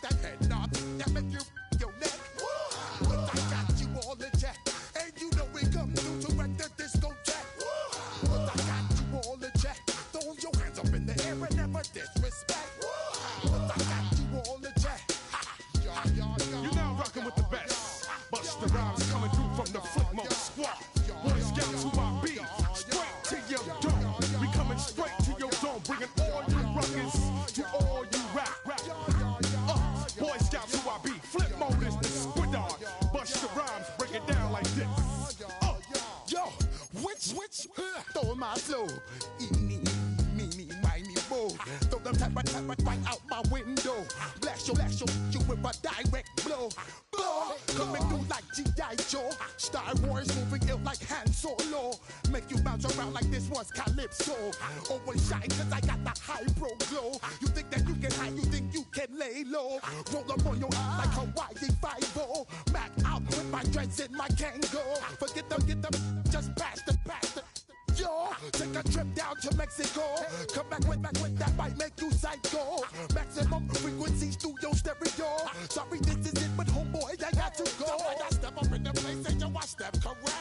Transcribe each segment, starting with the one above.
got that head nod that make you your neck. But I got you all in check. And you know we come through to wreck the discotheque. But I got you all in check. Throw your hands up in the air and never disrespect. But I got you all in check. You're now rocking with the best. Busta Rhymes coming through from the footmost squad. Boy Scouts who I be. Straight to your dome. We coming straight to your dome. Bringing all you ruckus to all you rap. Boy Scouts who I be. Flip mode is the squidard. Busta Rhymes break it down like this. Yo, which throw my flow. Me, whiny bow. Throw them tap right out my window. Blast you with a direct blow. Coming through like G.I. Joe. Star Wars moving ill like Han Solo. Make you bounce around like this was Calypso. Always shine cause I got the high pro glow. You think that you can hide, you think you can lay low. Roll up on your ass like Hawaii 5-0. Mac out with my dreads in my Kango. Forget them, just pass the. Yo, take a trip down to Mexico. Come back with that might make you psycho. Maximum frequency studio stereo. Sorry, this is it, but homeboy, I got to go. I step up in the place and yo, I step correct.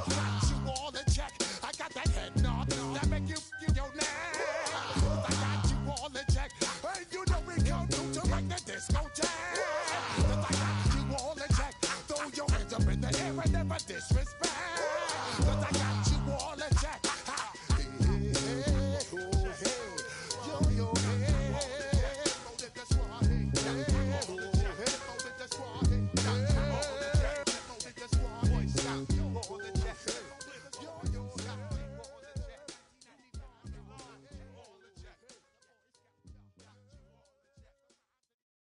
Got you all in check. I got that head nod that make you your neck. I got you all in check. Hey, you know we come through to like the discotheque. I got you all in check. Throw your hands up in the air and never disrespect. Cause I got you all in check.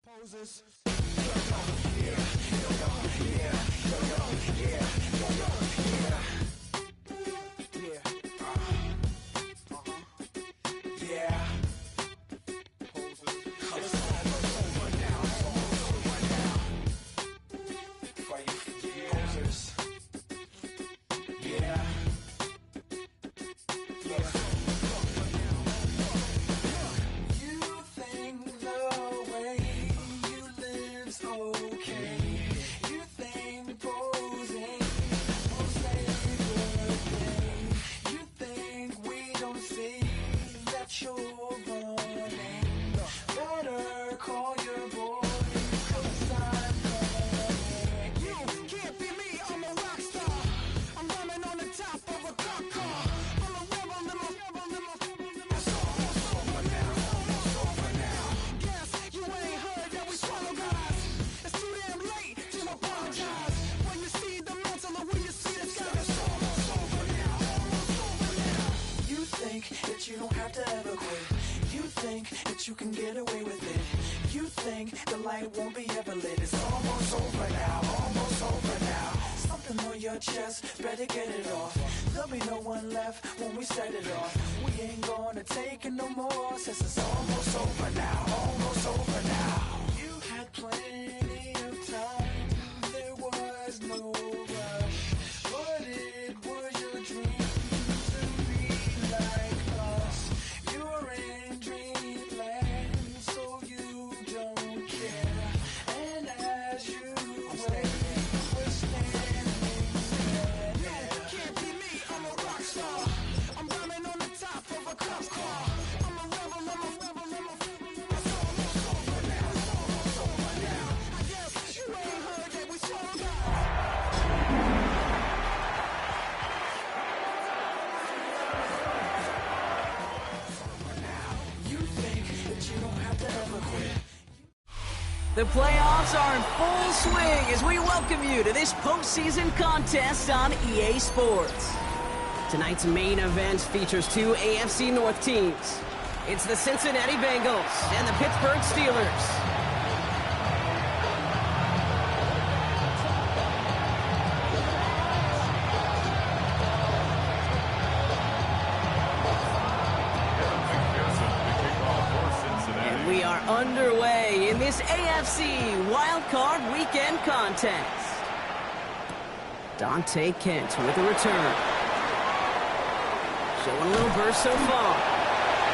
Poses. You don't have to ever quit. You think that you can get away with it. You think the light won't be ever lit. It's almost over now, almost over now. Something on your chest, better get it off. There'll be no one left when we set it off. We ain't gonna take it no more, since it's almost over now, almost over now. You had plenty of time, there was no rush, but it was your dream. The playoffs are in full swing as we welcome you to this postseason contest on EA Sports. Tonight's main event features two AFC North teams. It's the Cincinnati Bengals and the Pittsburgh Steelers. We are underway in this AFC Wildcard Weekend contest. Dante Kent with a return. Showing a little burst so far.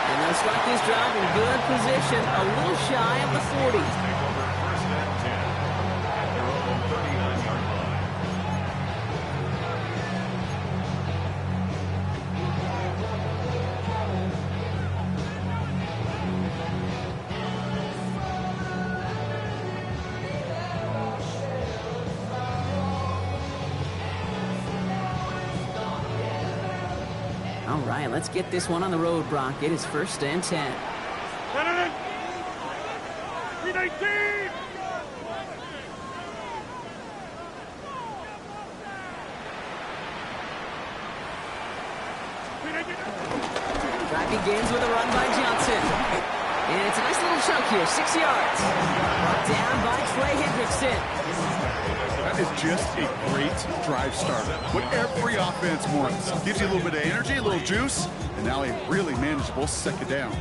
And they'll start this drive in good position, a little shy of the 40. All right, let's get this one on the road, Brock. It is 1st and 10. 319! Drive begins with a run by Johnson. And it's a nice little chunk here, 6 yards. Brought down by Trey Hendrickson. That is just a great drive starter. What every offense wants. Gives you a little bit of energy, a little juice, and now a really manageable 2nd down.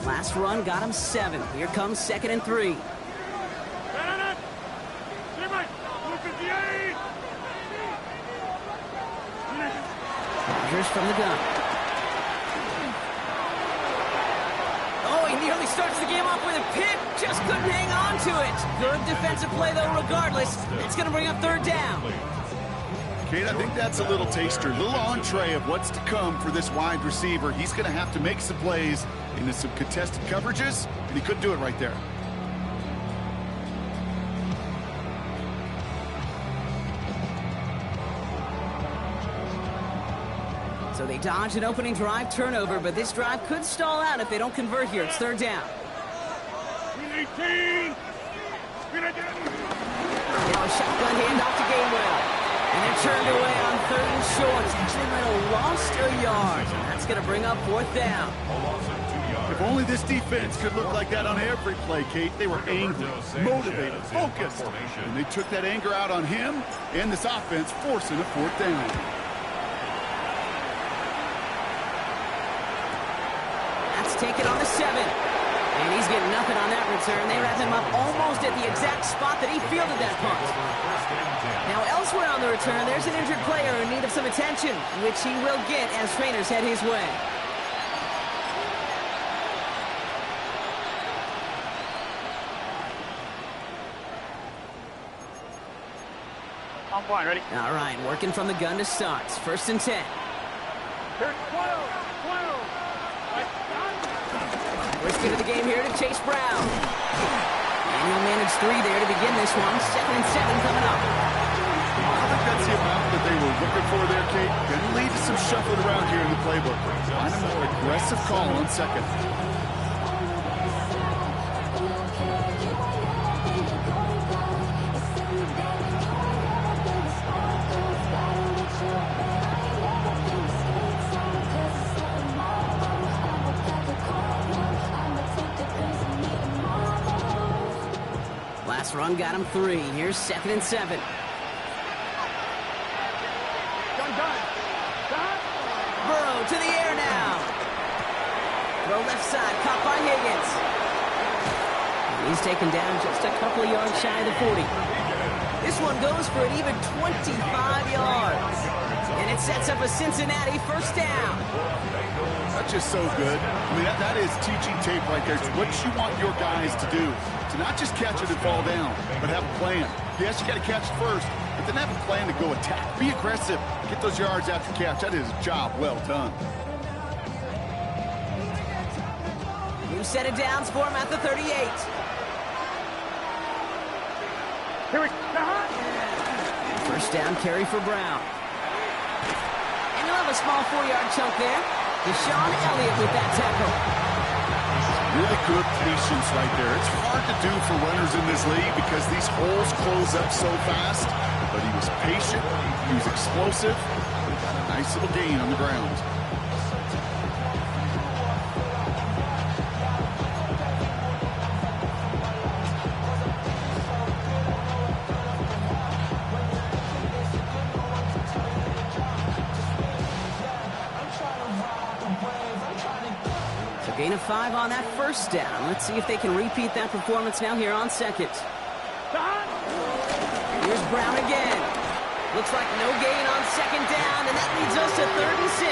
Last run got him 7. Here comes 2nd and 3. Rodgers from the gun. Oh, he nearly starts the game off with a pick. Just couldn't hang on to it. Good defensive play, though, regardless. It's going to bring up 3rd down. Kate, I think that's a little taster, a little entree of what's to come for this wide receiver. He's going to have to make some plays into some contested coverages, and he couldn't do it right there. So they dodge an opening drive turnover, but this drive could stall out if they don't convert here. It's 3rd down. 319! Now a shotgun handoff to Gainwell. And they're turned away on 3rd and short. Actually might have lost a yard. And that's going to bring up 4th down. If only this defense could look like that on every play, Kate. They were angry, motivated, focused. And they took that anger out on him and this offense, forcing a 4th down. Take it on the 7. And he's getting nothing on that return. They wrap him up almost at the exact spot that he fielded that punt. Now elsewhere on the return, there's an injured player in need of some attention, which he will get as trainers head his way. I'm fine, ready? All right, working from the gun to start. 1st and 10. 12. Let's get to the game here to Chase Brown. And he'll manage 3 there to begin this one. 2nd and 7 coming up. I think that's the amount that they were looking for there, Kate. Going to lead to some shuffling around here in the playbook. Find a more aggressive call on 2nd. Run got him 3. Here's 2nd and 7. Burrow to the air now. Throw left side, caught by Higgins. He's taken down just a couple of yards shy of the 40. This one goes for an even 25 yards. And it sets up a Cincinnati 1st down. That's just so good. I mean, that is teaching tape right there. It's what you want your guys to do. To not just catch it and fall down, but have a plan. Yes, you got to catch it first, but then have a plan to go attack. Be aggressive. Get those yards after catch. That is a job well done. New set of downs for him at the 38. Here we go. 1st down carry for Brown. And he'll have a small 4-yard chunk there. Deshaun Elliott with that tackle. Really good patience right there. It's hard to do for runners in this league because these holes close up so fast. But he was patient, he was explosive, and got a nice little gain on the ground. of 5 on that first down. Let's see if they can repeat that performance now here on second. Here's Brown again. Looks like no gain on second down, and that leads us to 3rd and 6.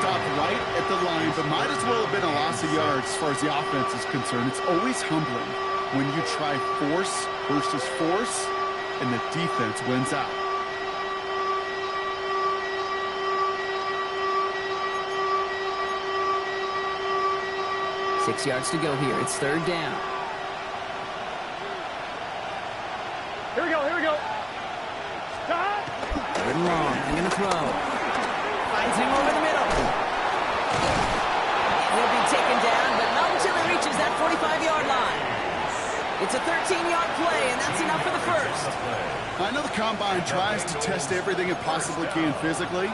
Stopped right at the line, but might as well have been a loss of yards as far as the offense is concerned. It's always humbling when you try force versus force, and the defense wins out. Six yards to go here. It's 3rd down. Here we go, here we go. Stop! 3rd and long. I'm going to throw. Finds him over the middle. And he'll be taken down, but not until he reaches that 45-yard line. It's a 13-yard play, and that's enough for the first. I know the Combine tries to test everything it possibly can physically,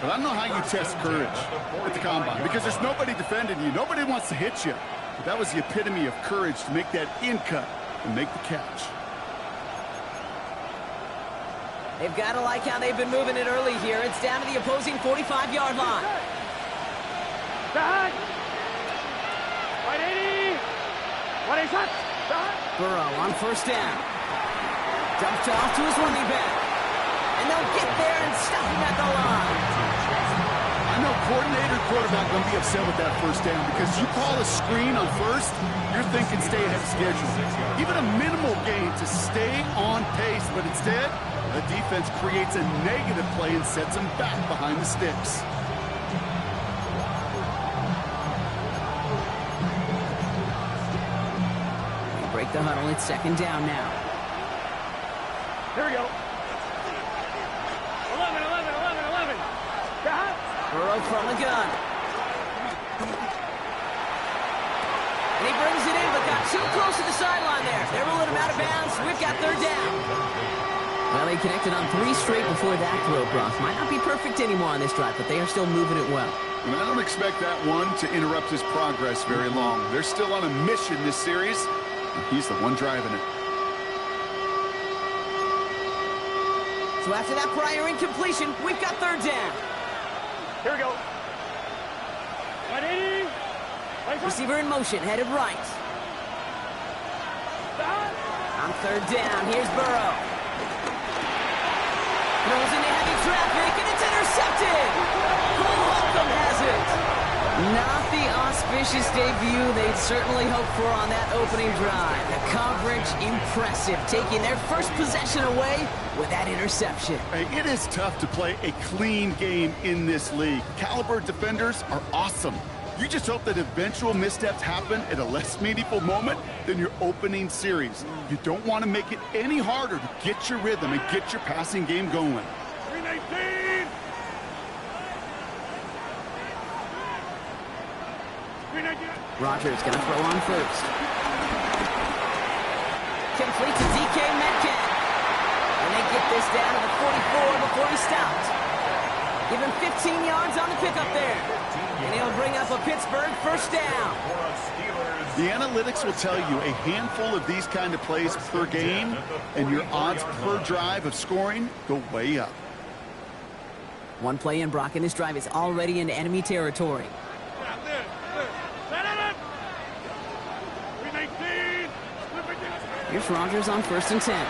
but I don't know how you test courage at the Combine because there's nobody defending you. Nobody wants to hit you. But that was the epitome of courage to make that in cut and make the catch. They've got to like how they've been moving it early here. It's down to the opposing 45-yard line. Back! 180! 180 shots! Burrow on first down. Dumped off to his running back. And they'll get there and stop him at the line. I know coordinator quarterback going to be upset with that first down because you call a screen on first, you're thinking stay ahead of schedule. Even a minimal gain to stay on pace, but instead, the defense creates a negative play and sets them back behind the sticks. They break the huddle. It's 2nd down now. Here we go. 11. Back! Burrow from the gun. And he brings it in, but got too close to the sideline there. They're rolling him out of bounds. We've got 3rd down. Well, they connected on 3 straight before that throw, Brock. Might not be perfect anymore on this drive, but they are still moving it well. And I don't expect that one to interrupt his progress very long. They're still on a mission this series, and he's the one driving it. So after that prior incompletion, we've got 3rd down. Here we go. 180! Receiver in motion, headed right. On 3rd down, here's Burrow. Throws into heavy traffic, and it's intercepted! Cole Holcomb has it! Not the auspicious debut they'd certainly hoped for on that opening drive. The coverage, impressive, taking their first possession away with that interception. Hey, it is tough to play a clean game in this league. Caliber defenders are awesome. You just hope that eventual missteps happen at a less meaningful moment than your opening series. You don't want to make it any harder to get your rhythm and get your passing game going. 319! 319! Rodgers going to throw on first. Complete to DK Metcalf. And they get this down to the 44 before he stopped. Give him 15 yards on the pickup there. And he'll bring up a Pittsburgh first down. The analytics will tell you a handful of these kind of plays per game, and your odds per drive of scoring go way up. One play in, Brock, and this drive is already into enemy territory. Here's Rodgers on 1st and 10.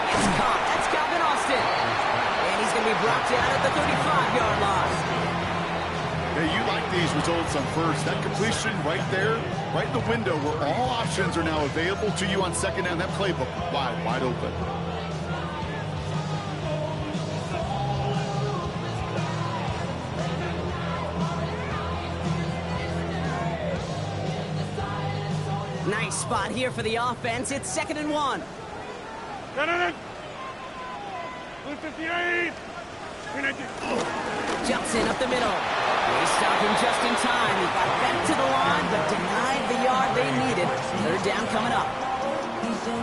It's caught. That's Calvin Austin. And he's going to be brought down at the 35-yard line. Hey, you like these results on first. That completion right there, right in the window where all options are now available to you on 2nd down. That playbook wide open. Nice spot here for the offense. It's 2nd and 1. 158! Jumps in up the middle. They stop him just in time. He got back to the line, but denied the yard they needed. 3rd down coming up.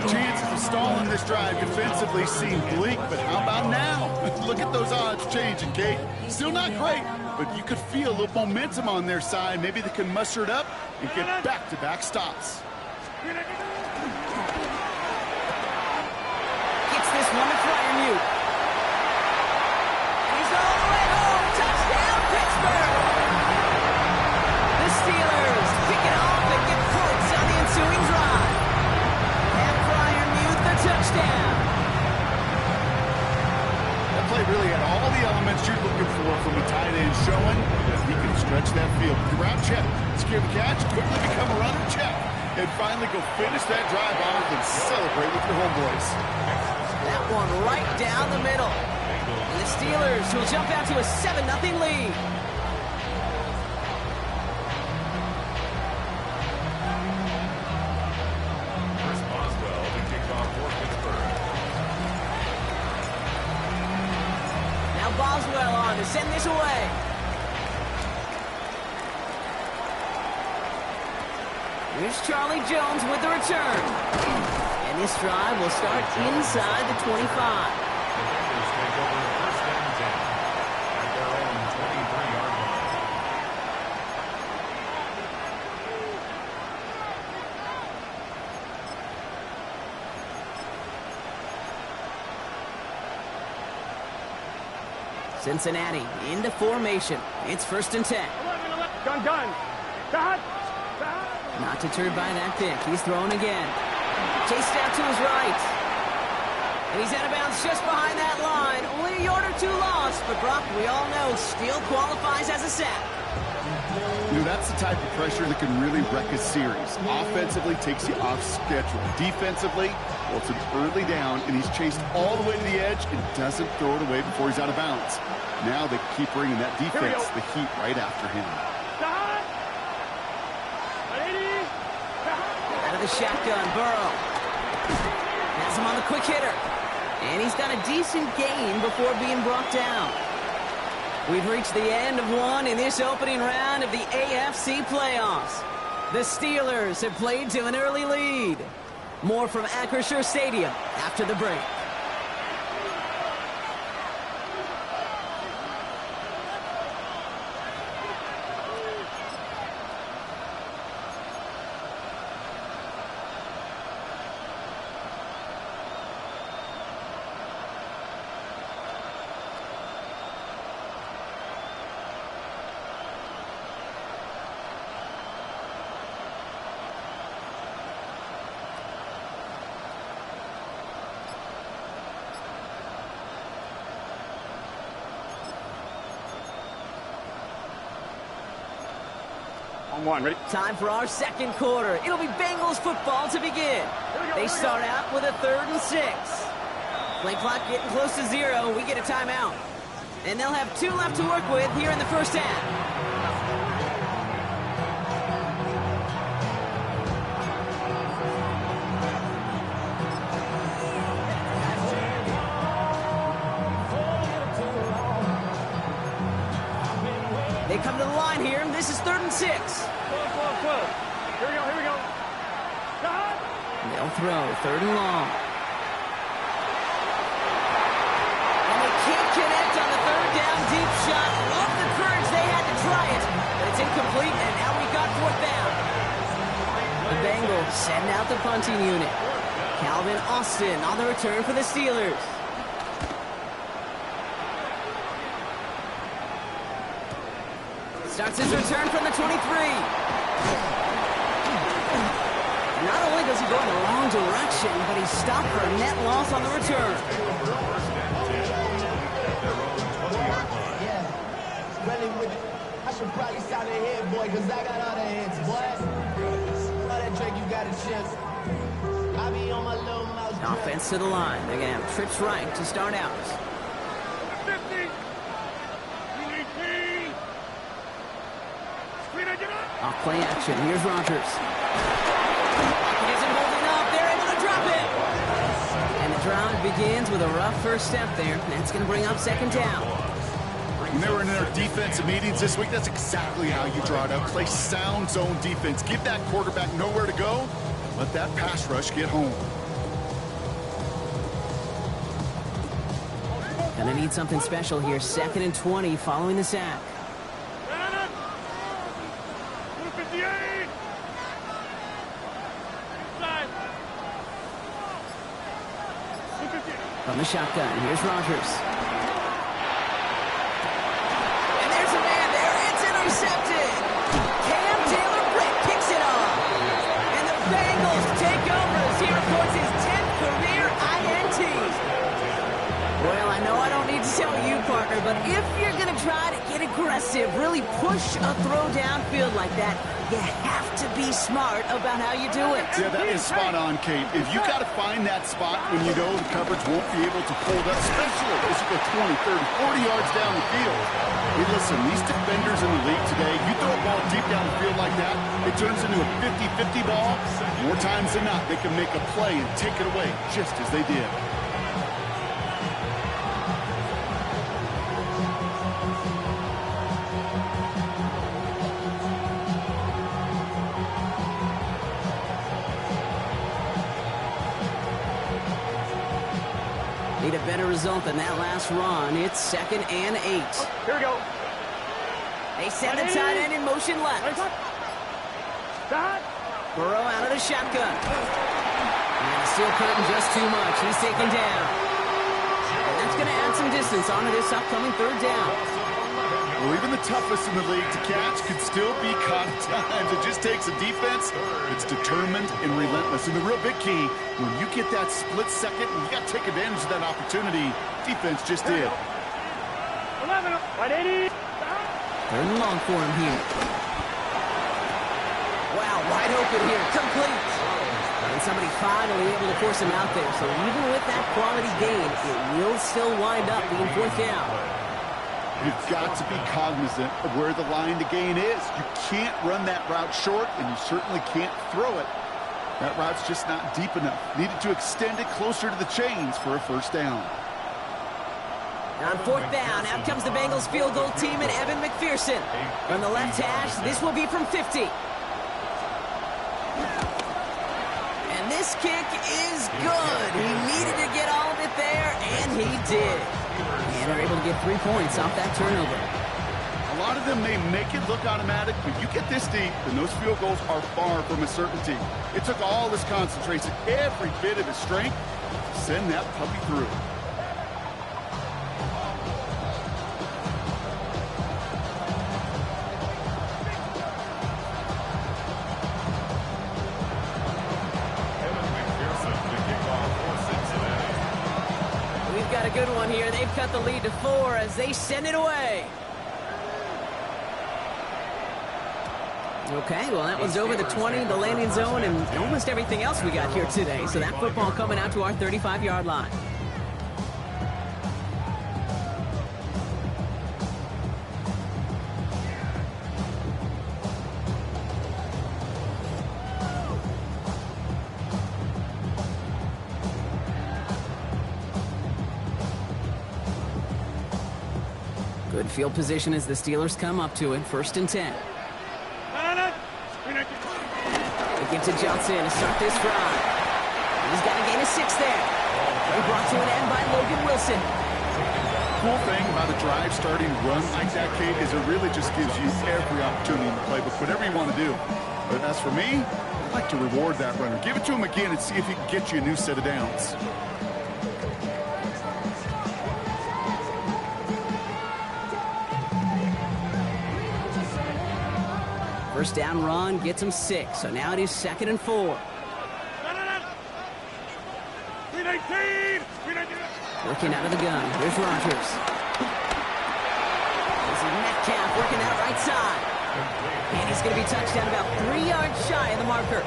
Chances of stalling this drive defensively seem bleak, but how about now? Look at those odds changing, Kate. Still not great, but you could feel a little momentum on their side. Maybe they can muster it up and get back-to-back stops. Gets this one to Fryermuth. And he's all the way home. Touchdown, Pittsburgh! elements you're looking for from a tight end, showing that he can stretch that field. The route check, secure the catch, quickly become a runner check, and finally go finish that drive off and celebrate with your homeboys. That one right down the middle. And the Steelers will jump out to a 7-0 lead. Boswell on to send this away. Here's Charlie Jones with the return. And this drive will start inside the 25. Cincinnati into formation. It's 1st and 10. Gun. Not deterred by that pick. He's throwing again. Chased out to his right. And he's out of bounds just behind that line. Only a yard or two lost, but Brock, we all know, still qualifies as a sack. You know, that's the type of pressure that can really wreck a series. Offensively, takes you off schedule. Defensively, well, it's an early down, and he's chased all the way to the edge and doesn't throw it away before he's out of bounds. Now they keep bringing that defense the heat right after him. Out of the shotgun, Burrow. Has him on the quick hitter. And he's got a decent gain before being brought down. We've reached the end of one in this opening round of the AFC playoffs. The Steelers have played to an early lead. More from Acrisure Stadium after the break. On one, ready? Time for our second quarter. It'll be Bengals football to begin. They start out with a 3rd and 6. Play clock getting close to 0. We get a timeout. And they'll have 2 left to work with here in the first half. They come to the line here. This is 3rd and 6. Close. Here we go. They'll throw 3rd and long. And they can't connect on the 3rd down deep shot. Love the courage they had to try it. But it's incomplete, and now we got 4th down. The Bengals send out the punting unit. Calvin Austin on the return for the Steelers. Starts his return from the 23. Not only does he go in the wrong direction, but he's stopped for a net loss on the return. I should probably sound in here, boy, because I got all the hits, boy. All that Drake, you got a chip. I be on my little mouse. Offense to the line. They're going to have trips right to start out. 50. Off play action. Here's Rodgers. He isn't holding up. They're able to drop it. And the drive begins with a rough first step there. That's going to bring up 2nd down. When they were in their defensive meetings this week, that's exactly how you draw it up. Play sound zone defense. Give that quarterback nowhere to go. Let that pass rush get home. Gonna need something special here. 2nd and 20 following the sack. From the shotgun, here's Rodgers. And there's a man there. It's intercepted. Cam Taylor-Britt kicks it off. And the Bengals take over as he records his 10th career INT. Well, I know I don't need to tell you, partner, but if you're going to try to get aggressive, really push a throw downfield like that, you have to be smart about how you do it. Yeah, that is spot on, Kate. If you got to find that spot when you know the coverage won't be able to hold up, especially as you go 20, 30, 40 yards down the field. Hey, listen, these defenders in the league today, you throw a ball deep down the field like that, it turns into a 50-50 ball. More times than not, they can make a play and take it away just as they did. Need a better result than that last run. It's 2nd and 8. Here we go. They send the tight end in motion left. Burrow out of the shotgun. And the steel curtain just too much. He's taken down. And that's going to add some distance onto this upcoming 3rd down. Well, even the toughest in the league to catch could still be caught at times. It just takes a defense that's determined and relentless. And the real big key, when you get that split second, you got to take advantage of that opportunity. Defense just did. 180. 3rd and long for him here. Wow, wide open here. Complete. And somebody finally able to force him out there. So even with that quality gain, it will still wind up being 4th down. You've got to be cognizant of where the line to gain is. You can't run that route short, and you certainly can't throw it. That route's just not deep enough. Needed to extend it closer to the chains for a 1st down. On 4th down, out comes the Bengals field goal team and Evan McPherson. From the left hash, this will be from 50. And this kick is good. He needed to get all of it there, and he did. And are able to get 3 points off that turnover. A lot of them may make it look automatic, but you get this deep, and those field goals are far from a certainty. It took all his concentration, every bit of his strength, to send that puppy through. Got a good one here. They've cut the lead to 4 as they send it away. Okay, well, that was over the 20, the landing zone, and almost everything else we got here today. So that football coming out to our 35-yard line. Good field position as the Steelers come up to it. 1st and 10. They give to Johnson to start this drive. He's got a gain of 6 there. They brought to an end by Logan Wilson. Cool thing about a drive starting run like that, Kate, is it really just gives you every opportunity in the playbook, whatever you want to do. But as for me, I'd like to reward that runner. Give it to him again and see if he can get you a new set of downs. First down run gets him 6, so now it is 2nd and 4. Working out of the gun. Here's Rodgers. This is Metcalf working out right side. And he's going to be touched down about 3 yards shy of the marker.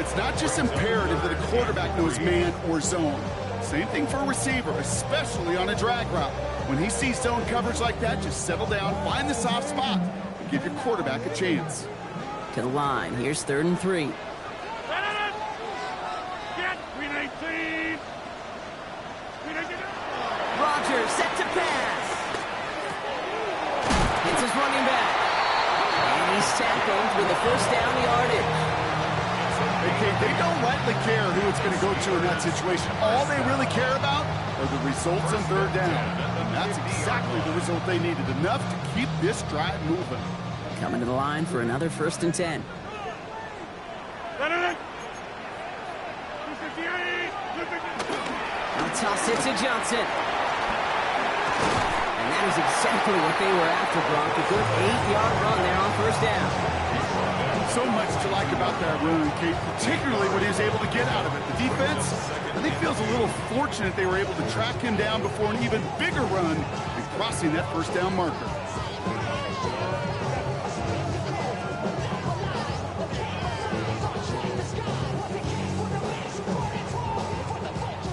It's not just imperative that a quarterback knows man or zone. Same thing for a receiver, especially on a drag route. When he sees zone coverage like that, just settle down, find the soft spot. Give your quarterback a chance. To the line. Here's 3rd and 3. Rodgers set to pass. It's his running back. And he's tackled with the 1st down yardage. They don't lightly care who it's going to go to in that situation. All they really care about are the results on 3rd down. And that's exactly the result they needed. Enough to keep this drive moving. Coming to the line for another 1st and 10. I'll toss it to Johnson. And that is exactly what they were after, Gronk. A good 8-yard run there on 1st down. so much to like about that run, Kate, particularly what he was able to get out of it. The defense, I think, feels a little fortunate they were able to track him down before an even bigger run and crossing that first down marker.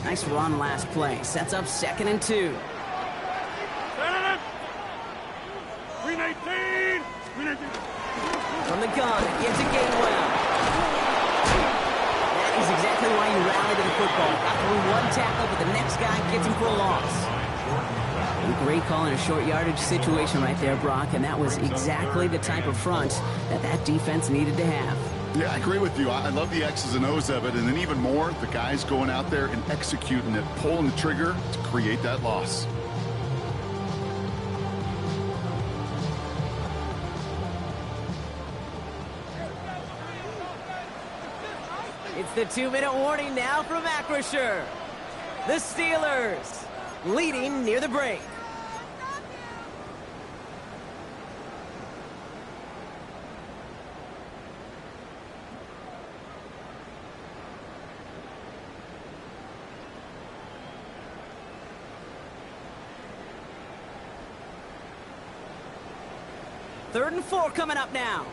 Nice run last play. Sets up 2nd and 2. 319! From the gun, into Gainwell. That is exactly why you rally to the football. Got through one tackle, but the next guy gets him for a loss. A great call in a short yardage situation right there, Brock, and that was exactly the type of front that defense needed to have. Yeah, I agree with you. I love the X's and O's of it, and then even more, the guys going out there and executing it, pulling the trigger to create that loss. It's the 2-minute warning now from Acrisure. The Steelers leading near the break. Third and 4 coming up now.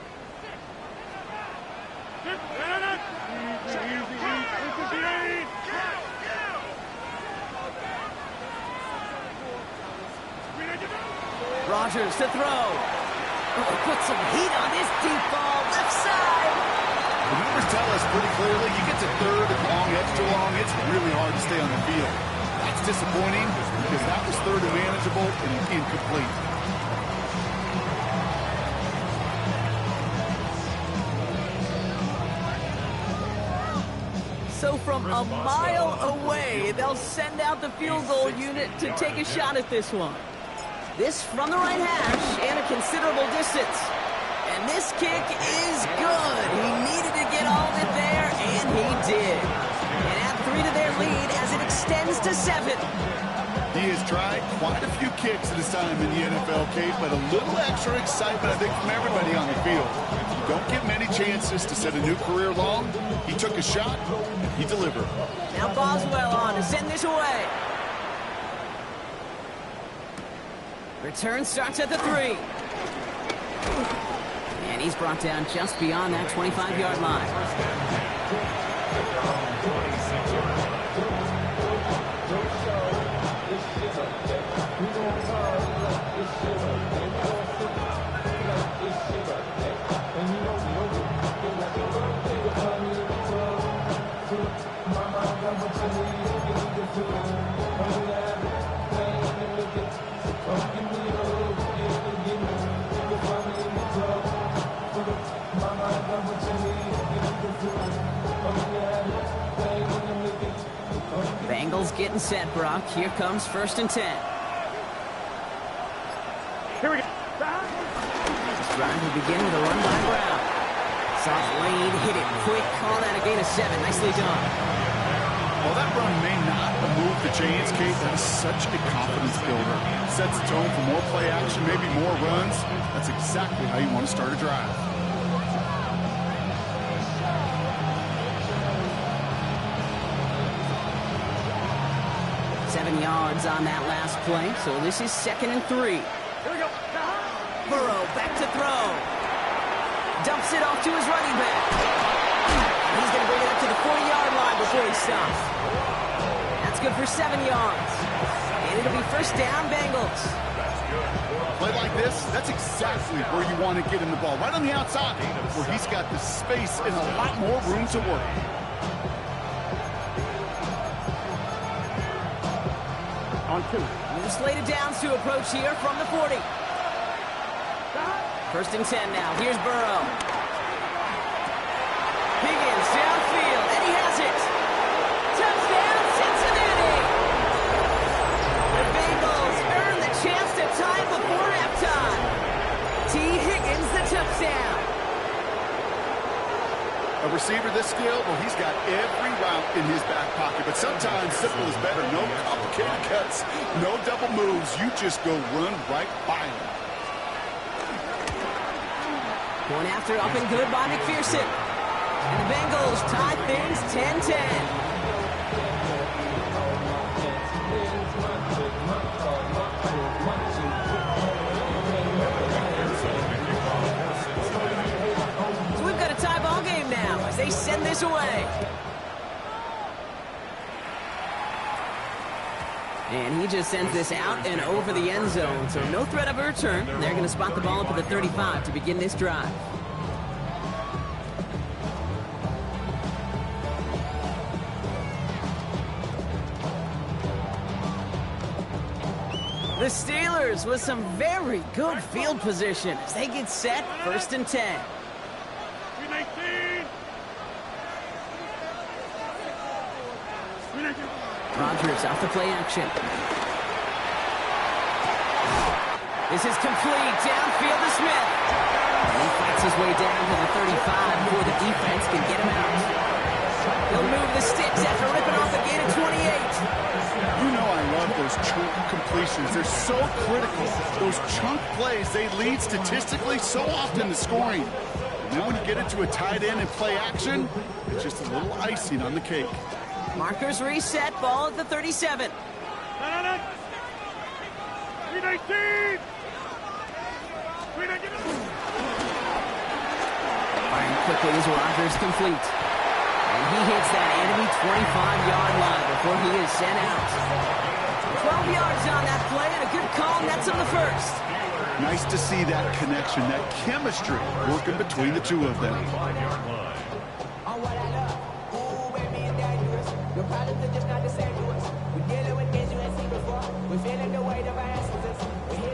Rodgers to throw. Oh, put some heat on this deep ball, left side. The numbers tell us pretty clearly, you get to third and long, extra long, it's really hard to stay on the field. That's disappointing because that was third and manageable and incomplete. So from a mile away, they'll send out the field goal unit to take a shot at this one. This from the right hash and a considerable distance. And this kick is good. He needed to get all of it there, and he did. And add 3 to their lead as it extends to 7. He has tried quite a few kicks at his time in the NFL, Kate, but a little extra excitement, I think, from everybody on the field. You don't get many chances to set a new career long. He took a shot, he delivered. Now Boswell on to send this away. Return starts at the 3. And he's brought down just beyond that 25-yard line. Bengals getting set, Brock. Here comes 1st and 10. Here we go. This drive will begin with a run by Brown. Soft lane, hit it quick, call that a gain of 7. Nicely done. While that run may not have moved the chains, Kate, that is such a confidence builder. Sets the tone for more play action, maybe more runs. That's exactly how you want to start a drive. Yards on that last play, so this is 2nd and 3. Here we go. Burrow back to throw. Dumps it off to his running back. He's going to bring it up to the 40-yard line before he stops. That's good for 7 yards. And it'll be 1st down, Bengals. Play like this, that's exactly where you want to get him the ball. Right on the outside, where he's got the space and a lot more room to work. On 2. New slated downs to approach here from the 40. 1st and 10 now. Here's Burrow. Higgins downfield, and he has it. Touchdown, Cincinnati! The Bengals earn the chance to tie before halftime. T. Higgins, the touchdown. A receiver this skilled, well, he's got every route in his back pocket. But sometimes simple is better. No complicated cuts, no double moves. You just go run right by him. Going after up and good by McPherson. And the Bengals tie things 10-10. So we've got a tie ball game now as they send this away. And he just sends this out and over the end zone. So no threat of a return. They're going to spot the ball up at the 35 to begin this drive. The Steelers with some very good field position as they get set, 1st and 10. Rodgers off the play action. This is complete, downfield to Smith. And he fights his way down to the 35 before the defense can get him out. He'll move the sticks after ripping off a gain of 28. You know I love those chunk completions. They're so critical. Those chunk plays, they lead statistically so often to scoring. And then when you get into a tight end and play action, it's just a little icing on the cake. Markers reset, ball at the 37. 319! Firing quickly as Rodgers complete. And he hits that enemy 25-yard line before he is sent out. 12 yards on that play and a good call nets him the first. Nice to see that connection, that chemistry working between the two of them.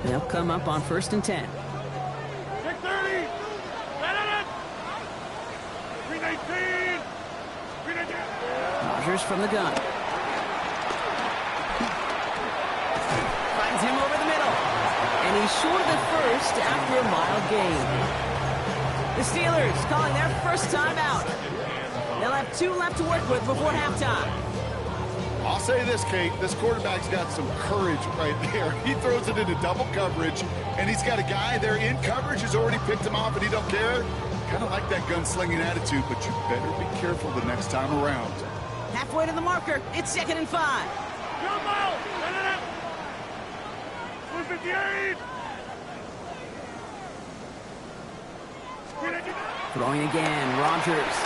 They'll come up on 1st and 10. 630! 319! Rodgers from the gun. Finds him over the middle. And he's short of the first after a mild gain. The Steelers calling their first timeout. They'll have 2 left to work with before halftime. I'll say this, Kate, this quarterback's got some courage right there. He throws it into double coverage, and he's got a guy there in coverage who's already picked him off, and he don't care. Kind of like that gunslinging attitude, but you better be careful the next time around. Halfway to the marker, it's 2nd and 5. 158! Throwing again, Rodgers.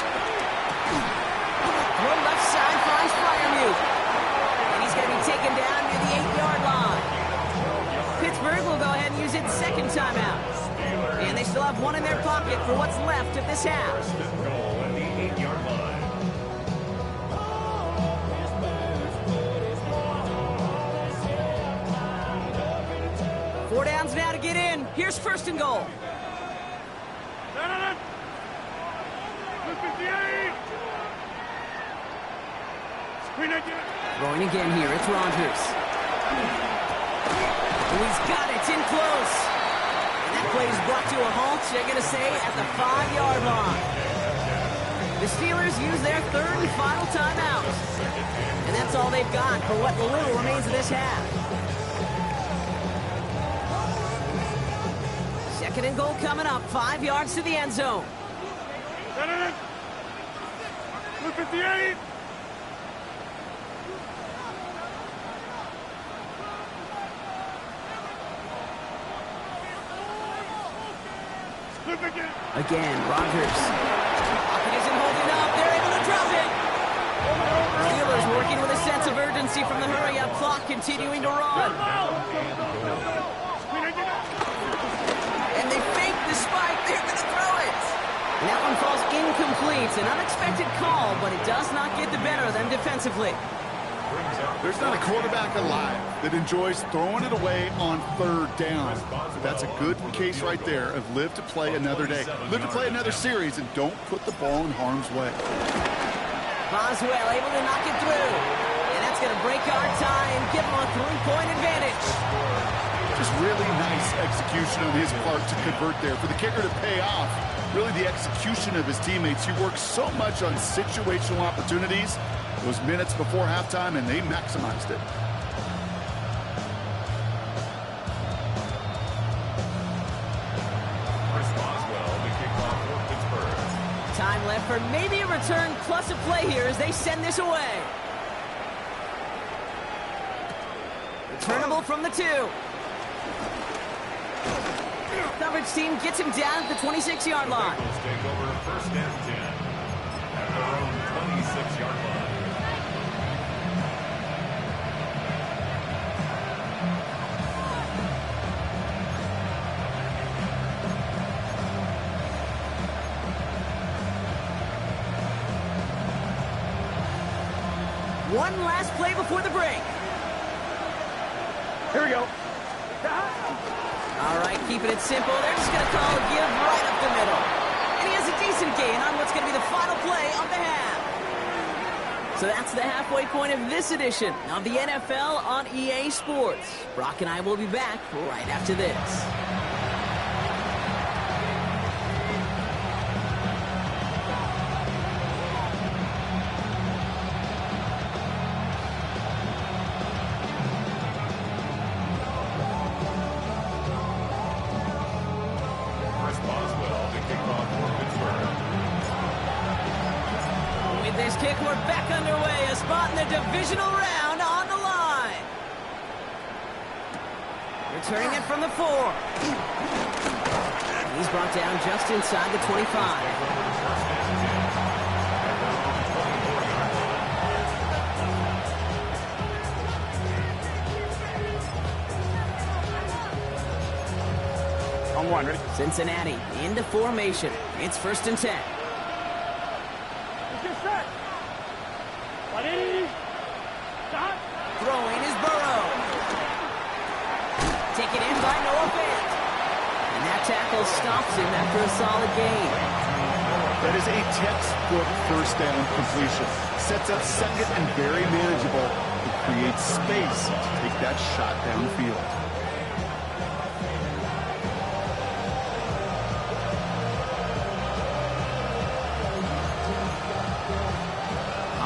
Throw left side finds Fryermuth. And he's going to be taken down near the 8-yard line. Pittsburgh will go ahead and use its second timeout. And they still have 1 in their pocket for what's left of this half. Goal at the 8-yard line. 4 downs now to get in. Here's 1st and goal. 258! Throwing again here, it's Rodgers. Oh, he's got it, it's in close. And that play is brought to a halt, they're going to say, at the 5-yard line. The Steelers use their 3rd and final timeout. And that's all they've got for what little remains of this half. 2nd and goal coming up, 5 yards to the end zone. 258! Again, Rodgers. Pocket isn't holding up. They're able to drop it. Steelers working with a sense of urgency from the hurry-up clock, continuing to run. And they fake the spike. They're going to throw it. And that one falls incomplete. An unexpected call, but it does not get the better of them defensively. There's not a quarterback alive that enjoys throwing it away on 3rd down. But that's a good case right there of live to play another day. Live to play another series and don't put the ball in harm's way. Boswell able to knock it through. And that's going to break our tie and give them a 3-point advantage. Just really nice execution on his part to convert there. For the kicker to pay off, really the execution of his teammates. He works so much on situational opportunities those minutes before halftime, and they maximized it. Chris Boswell, the kickoff for maybe a return plus a play here as they send this away. Returnable from the 2. Coverage team gets him down at the 26-yard line. Bengals take over first and 10 at their own 26-yard line. One last play before the break. Here we go. All right, keeping it simple. They're just going to call a give right up the middle. And he has a decent gain on what's going to be the final play of the half. So that's the halfway point of this edition of the NFL on EA Sports. Brock and I will be back right after this. This kick, we're back underway. A spot in the divisional round on the line. Returning it from the 4. He's brought down just inside the 25. On 1, ready? Cincinnati into formation. It's 1st and 10. Throwing is Burrow. Taken in by Noah Fant. And that tackle stops him after a solid gain. That is a textbook first down completion. Sets up second and very manageable. It creates space to take that shot downfield.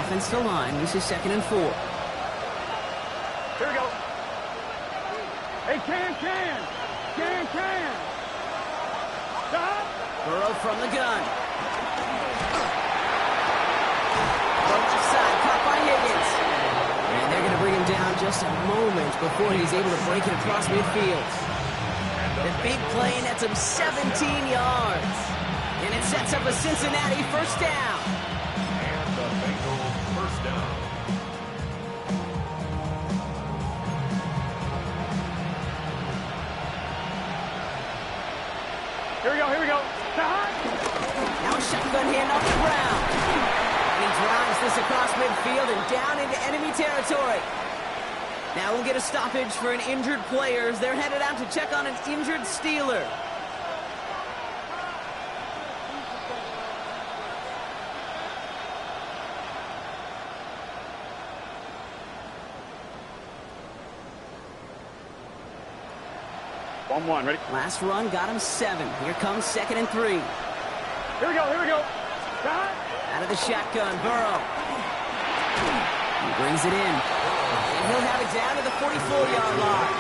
Offensive line, this is 2nd and 4. Here we go. Hey, can. Stop. Burrow from the gun. Left side, caught by Higgins. And they're going to bring him down just a moment before he's able to break it across midfield. The big play nets him 17 yards. And it sets up a Cincinnati first down. And the Bengals first down. Here we go. Now shotgun hand off the ground. And he drives this across midfield and down into enemy territory. Now we'll get a stoppage for an injured player as they're headed out to check on an injured Steeler. On 1, ready? Last run got him 7. Here comes 2nd and 3. Here we go. Stop. Out of the shotgun, Burrow. He brings it in. And he'll have it down to the 44-yard line.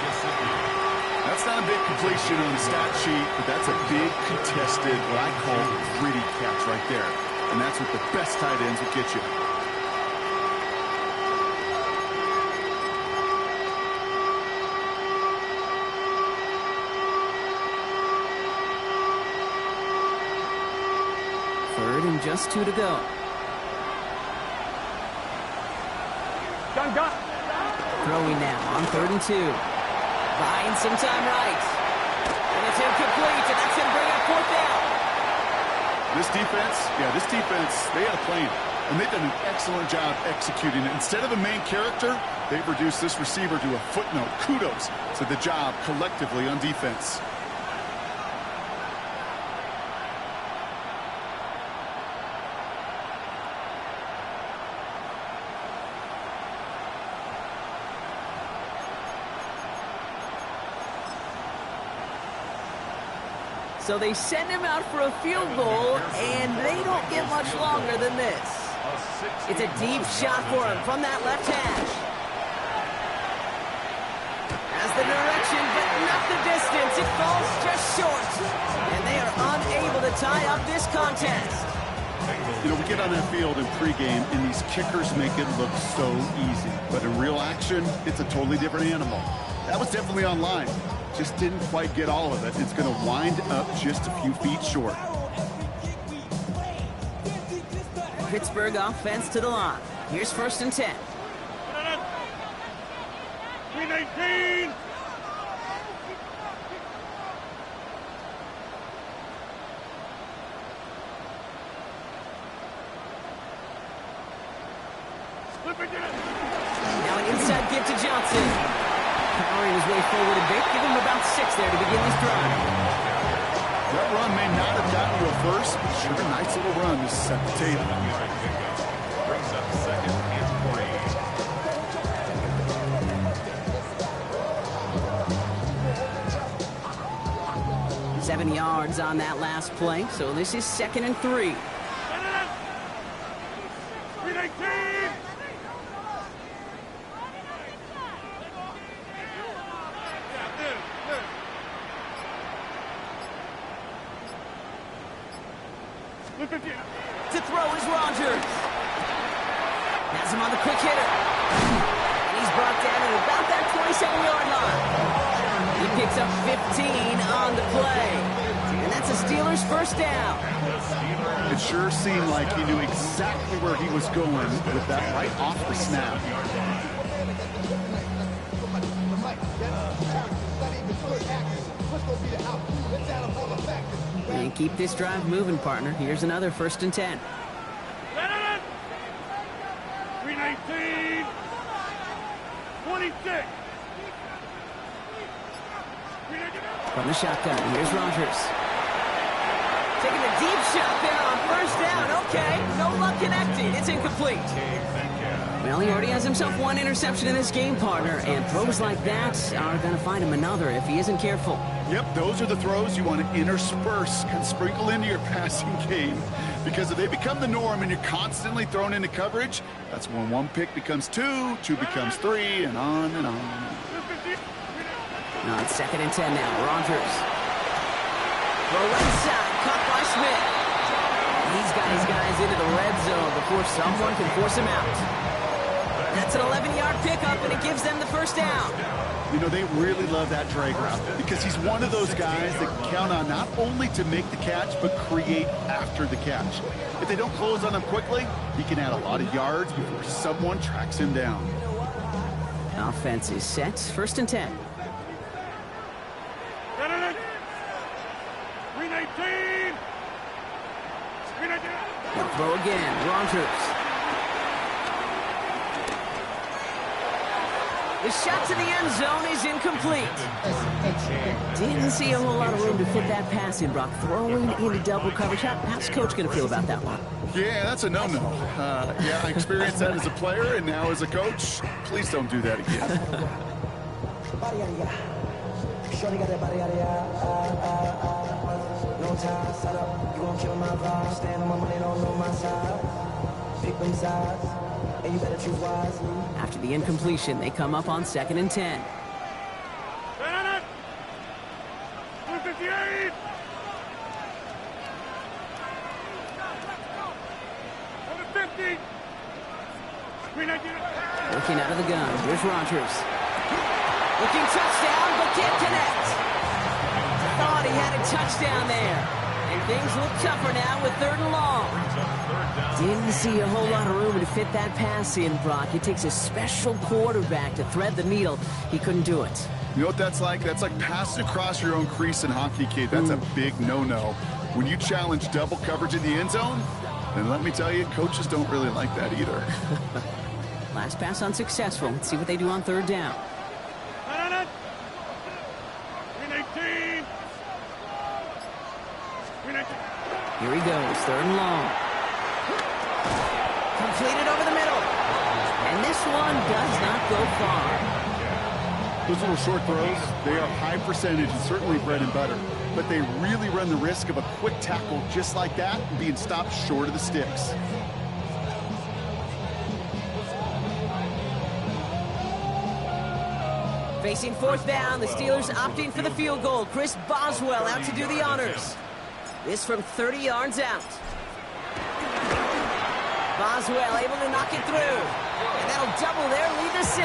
That's not a big completion on the stat sheet, but that's a big contested, what I call gritty catch right there. And that's what the best tight ends will get you. Third and just 2 to go. Gun. Throwing now on 3rd and 2. Buying some time right. And it's incomplete, and that's going to bring up 4th down. This defense, they had a plan. And they've done an excellent job executing it. Instead of a main character, they've reduced this receiver to a footnote. Kudos to the job collectively on defense. So they send him out for a field goal, and they don't get much longer than this. It's a deep shot for him from that left hash. Has the direction, but not the distance. It falls just short. And they are unable to tie up this contest. You know, we get on that field in pregame, and these kickers make it look so easy. But in real action, it's a totally different animal. That was definitely on line. Just didn't quite get all of it. It's going to wind up just a few feet short. Pittsburgh offense to the line. Here's 1st and 10. 319. Now an inside give to Johnson. Powering his way forward a bit. Give him about 6 there to begin this drive. That run may not have gotten to a first, but sure a nice little run to set the table. Brings up 2nd and 3. 7 yards on that last play, so this is 2nd and 3. 319. To throw is Rogers. Has him on the quick hitter. And he's brought down at about that 27-yard line. He picks up 15 on the play. And that's a Steelers 1st down. It sure seemed like he knew exactly where he was going with that right off the snap. And keep this drive moving, partner. Here's another 1st and 10. 319. 26. From the shotgun, here's Rogers. Taking a deep shot there on 1st down. Okay, no luck connecting. It's incomplete. Well, he already has himself 1 interception in this game, partner, and throws like that are going to find him another if he isn't careful. Yep, those are the throws you want to intersperse and sprinkle into your passing game, because if they become the norm and you're constantly thrown into coverage, that's when 1 pick becomes 2, 2 becomes 3, and on and on. Now it's 2nd and 10 now. Rogers. Throw right side, caught by Smith. He's got his guys into the red zone before someone can force him out. That's an 11-yard pickup, and it gives them the 1st down. You know, they really love that drag route because he's one of those guys that can count on not only to make the catch, but create after the catch. If they don't close on him quickly, he can add a lot of yards before someone tracks him down. Offense is set. 1st and 10. 319. He'll throw again. Rogers. The shot to the end zone is incomplete. Didn't see a whole lot of room to fit that pass in, Brock. Throwing into double coverage. How's Coach going to feel about that one? Yeah, that's a no-no. Yeah, I experienced that as a player and now as a coach. Please don't do that again. No time, set up, you gon' kill my vibe. Stand on my money, don't know my side. Pick them sides, and you better choose wisely. After the incompletion, they come up on 2nd and 10. 258. 150. 319. Looking out of the gun. Here's Rogers. Looking touchdown, but can't connect. Thought he had a touchdown there. And things look tougher now with 3rd and long. Didn't see a whole lot of room to fit that pass in, Brock. It takes a special quarterback to thread the needle. He couldn't do it. You know what that's like? That's like passing across your own crease in hockey, kid. That's a big no-no. When you challenge double coverage in the end zone, then let me tell you, coaches don't really like that either. Last pass unsuccessful. Let's see what they do on 3rd down. 319. Here he goes, 3rd and long. Completed over the middle. And this one does not go far. Those little short throws, they are high percentage and certainly bread and butter. But they really run the risk of a quick tackle just like that being stopped short of the sticks. Facing 4th down, the Steelers opting for the field goal. Chris Boswell out to do the honors. This from 30 yards out. Boswell able to knock it through. And that'll double their lead to 6.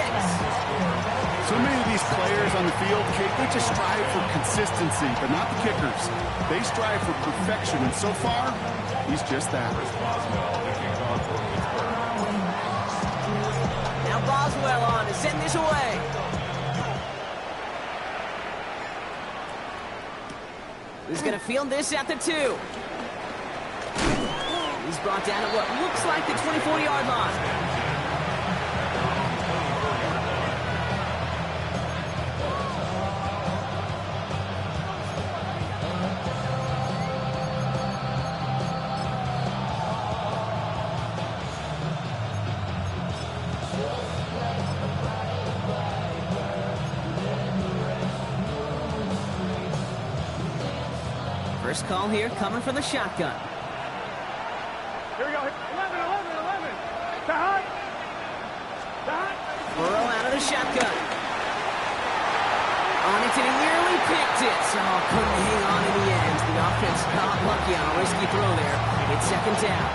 So many of these players on the field, Kate, they just strive for consistency, but not the kickers. They strive for perfection, and so far, he's just that. Now Boswell on to send this away. He's going to field this at the 2. He's brought down at what looks like the 24-yard line. First call here coming from the shotgun. Here we go. 11. Burrow out of the shotgun. On it, and he nearly picked it. So couldn't hang on in the end. The offense got lucky on a risky throw there. It's second down.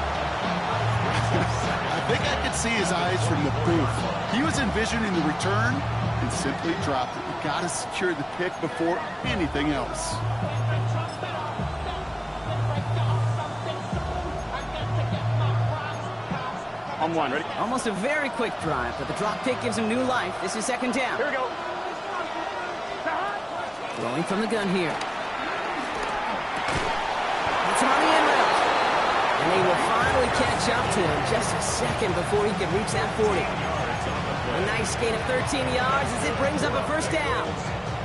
I think I could see his eyes from the booth. He was envisioning the return and simply dropped it. You got to secure the pick before anything else. On 1, ready? Almost a very quick drive, but the drop kick gives him new life. This is second down. Here we go. Throwing from the gun here. It's on the end route. And they will finally catch up to him just a second before he can reach that 40. A nice gain of 13 yards as it brings up a first down.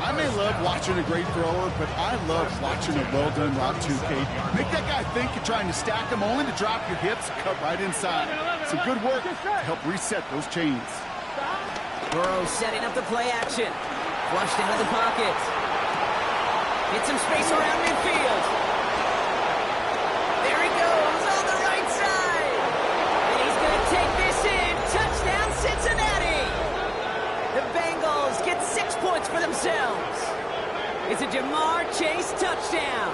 I may love watching a great thrower, but I love watching a well-done route too, Kate. Make that guy think you're trying to stack him, only to drop your hips, cut right inside. Some good work to help reset those chains. Burrow setting up the play action. Flushed out of the pocket. Hit some space around midfield. There he goes on the right side. And he's going to take this in. Touchdown, Cincinnati. The Bengals get 6 points for themselves. It's a Jamar Chase touchdown.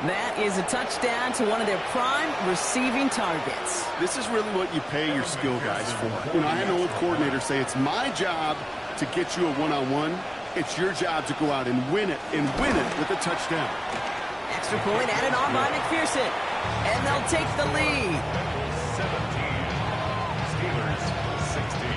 That is a touchdown to one of their prime receiving targets. This is really what you pay your skill guys for. You know, I had an old coordinator say it's my job to get you a one-on-one. It's your job to go out and win it with a touchdown. Extra point added on by McPherson. And they'll take the lead. 17. Steelers 16.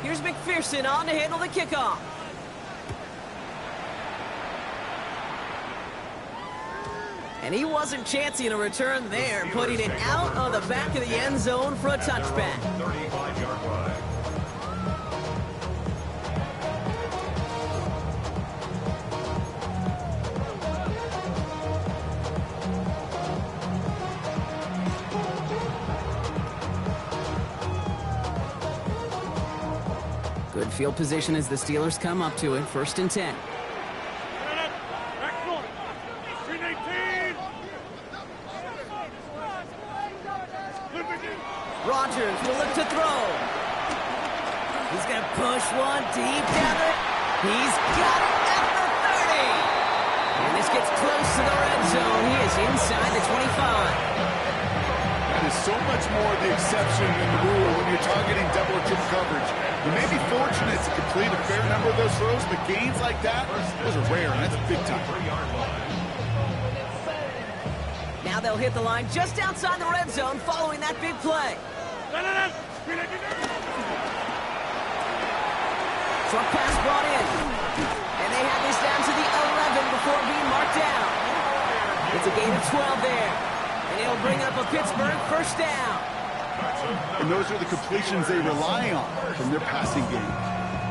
Here's McPherson on to handle the kickoff. And he wasn't chancing a return there, putting it out of the back of the end zone for a touchback. 35-yard line. Good field position as the Steelers come up to it, 1st and 10. Rodgers will look to throw. He's going to push one deep down it. He's got it at the 30. And this gets close to the red zone. He is inside the 25. That is so much more the exception than the rule when you're targeting double or triple coverage. You may be fortunate to complete a fair number of those throws, but gains like that, those are rare, and that's big time. Now they'll hit the line just outside the red zone following that big play. Short pass brought in. And they have this down to the 11 before being marked down. It's a gain of 12 there. And it'll bring up a Pittsburgh first down. And those are the completions they rely on from their passing game.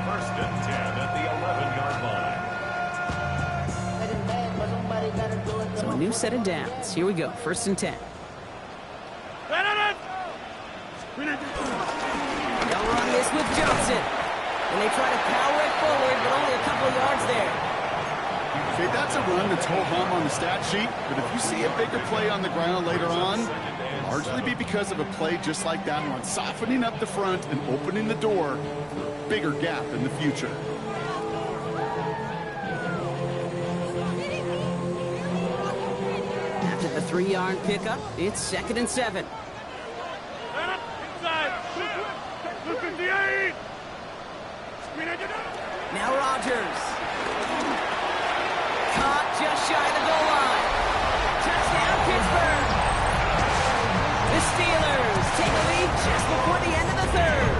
1st and 10 at the 11-yard line. new set of downs. Here we go, 1st and 10. They'll run this with Johnson. And they try to power it forward, but only a couple of yards there. Okay, that's a run that's ho-hum on the stat sheet, but if you see a bigger play on the ground later on, it'll largely be because of a play just like that one, softening up the front and opening the door for a bigger gap in the future. After the 3-yard pickup, it's 2nd and 7. Now Rodgers. Caught just shy of the goal line. Touchdown, Pittsburgh. The Steelers take a lead just before the end of the 3rd.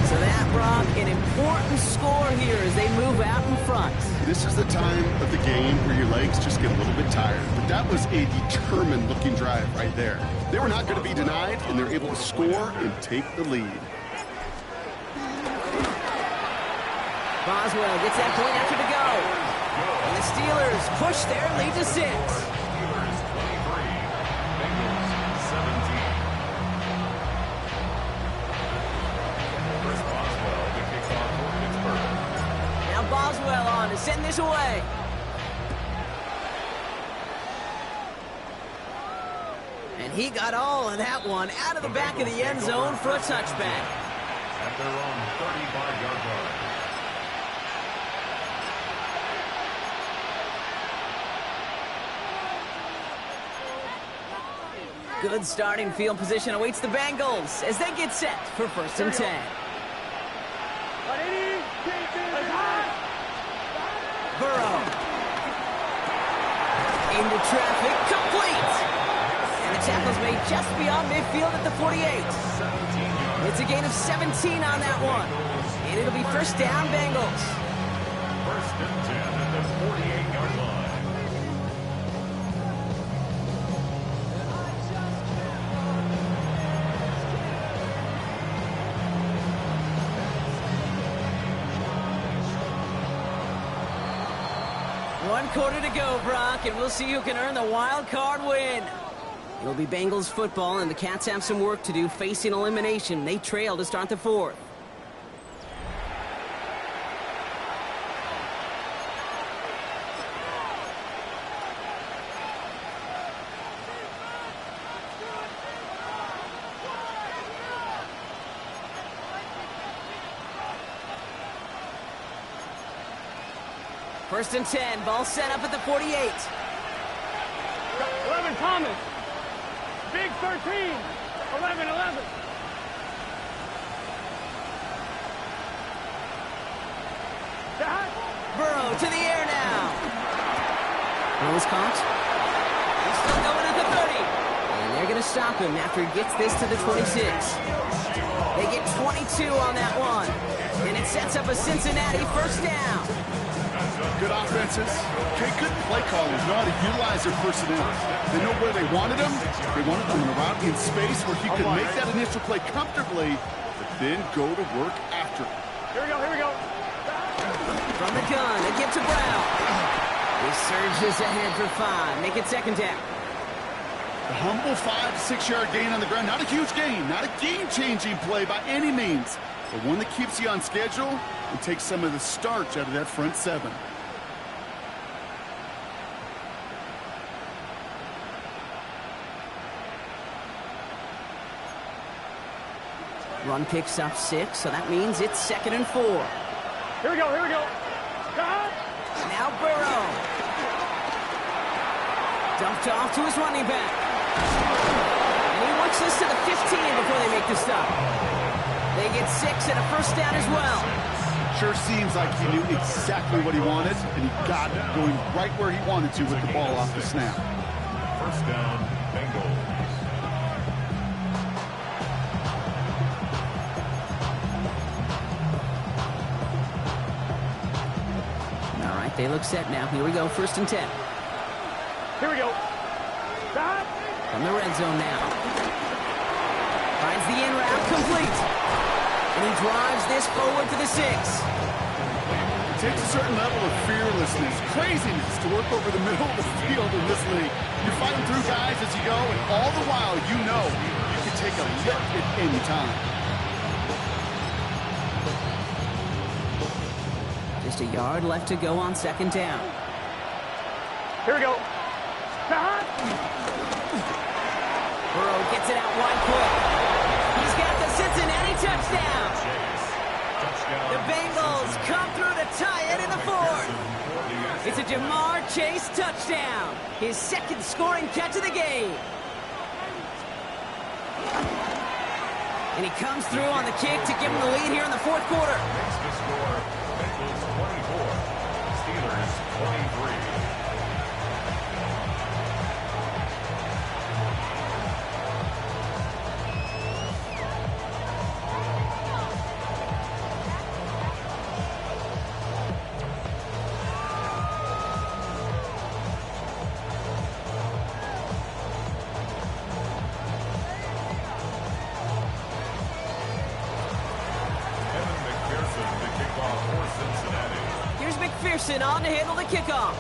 So that, Brock, an important score here as they move out in front. This is the time of the game where your legs just get a little bit tired. But that was a determined-looking drive right there. They were not going to be denied, and they're able to score and take the lead. Boswell gets that point after to go. And the Steelers push their lead to 6. Steelers 23, Bengals 17. Chris Boswell to kick off for Pittsburgh. Now Boswell on to send this away. And he got all of that one out of the back of the end zone for a touchback. At their own 35-yard line. Good starting field position awaits the Bengals as they get set for 1st and 10. Burrow. Into traffic, complete. And the tackle's made just beyond midfield at the 48. It's a gain of 17 on that one. And it'll be 1st down, Bengals. 1st and 10 at the 48-yard line. One quarter to go, Brock, and we'll see who can earn the wild card win. It'll be Bengals football, and the Cats have some work to do facing elimination. They trail to start the 4th. First and 10, ball set up at the 48. 11 Thomas. Big 13. 11. Burrow to the air now. Ball's caught. He's still going at the 30. And they're going to stop him after he gets this to the 26. They get 22 on that one. And it sets up a Cincinnati 1st down. Good offenses. Okay, good play callers know how to utilize their personnel. They know where they wanted them. They wanted them in a route in space where he could make that initial play comfortably, but then go to work after it. Here we go. From the gun, a give to Brown. He surges ahead for 5. Make it 2nd down. The humble 5 to 6 yard gain on the ground. Not a huge gain, not a game-changing play by any means, but one that keeps you on schedule and takes some of the starch out of that front 7. Run picks up 6, so that means it's 2nd and 4. Here we go. Now Burrow. Dumped off to his running back. And he works this to the 15 before they make the stop. They get 6 and a 1st down as well. Sure seems like he knew exactly what he wanted, and he got it going right where he wanted to with the ball off the snap. 1st down, Bengals. All right, they look set now. Here we go, 1st and 10. Here we go. From the red zone now. Finds the in route, complete. And he drives this forward to the 6. It takes a certain level of fearlessness, craziness to work over the middle of the field in this league. You're fighting through guys as you go, and all the while you know you can take a lift at any time. Just a yard left to go on second down. Here we go. Burrow gets it out wide quick. He's got the Cincinnati touchdown. The Bengals come through to tie it in the fourth. It's a Jamar Chase touchdown. His second scoring catch of the game. And he comes through on the kick to give him the lead here in the fourth quarter. Makes the score Bengals 24, Steelers 23. Here's McPherson on to handle the kickoff.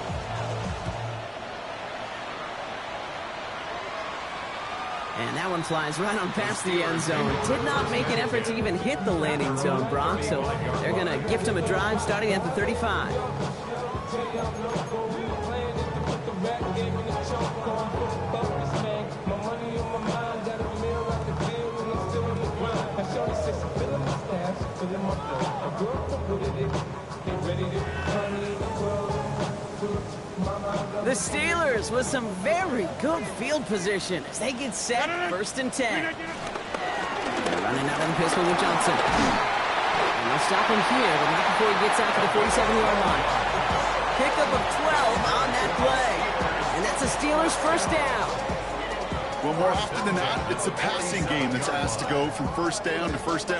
And that one flies right on past the end zone. Did not make an effort to even hit the landing zone, Brock, so they're going to gift him a drive starting at the 35. The Steelers with some very good field position as they get set, first and 10. Running out of the pistol with Johnson. And they'll stop him here, but not before he gets out to the 47-yard line. Pickup of 12 on that play. And that's a Steelers first down. Well, more often than not, it's the passing game that's asked to go from first down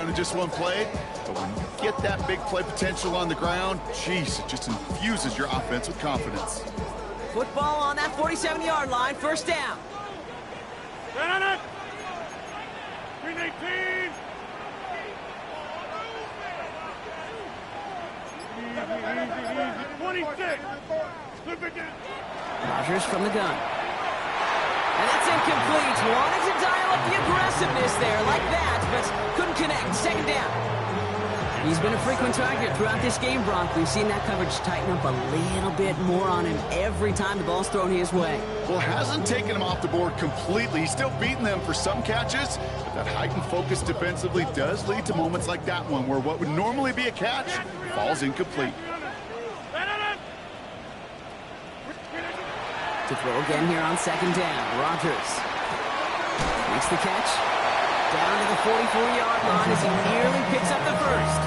in just one play. But when you get that big play potential on the ground, geez, it just infuses your offense with confidence. Football on that 47-yard line, first down. 319. Easy. 26. Flip it down. Rodgers from the gun. And that's incomplete. Wanted to dial up the aggressiveness there like that, but couldn't connect. Second down. He's been a frequent target throughout this game, Brock. We've seen that coverage tighten up a little bit more on him every time the ball's thrown his way. Well, hasn't taken him off the board completely. He's still beating them for some catches, but that heightened focus defensively does lead to moments like that one where what would normally be a catch falls incomplete. To throw again here on second down. Rodgers makes the catch. Down to the 44-yard line as he nearly picks up the first.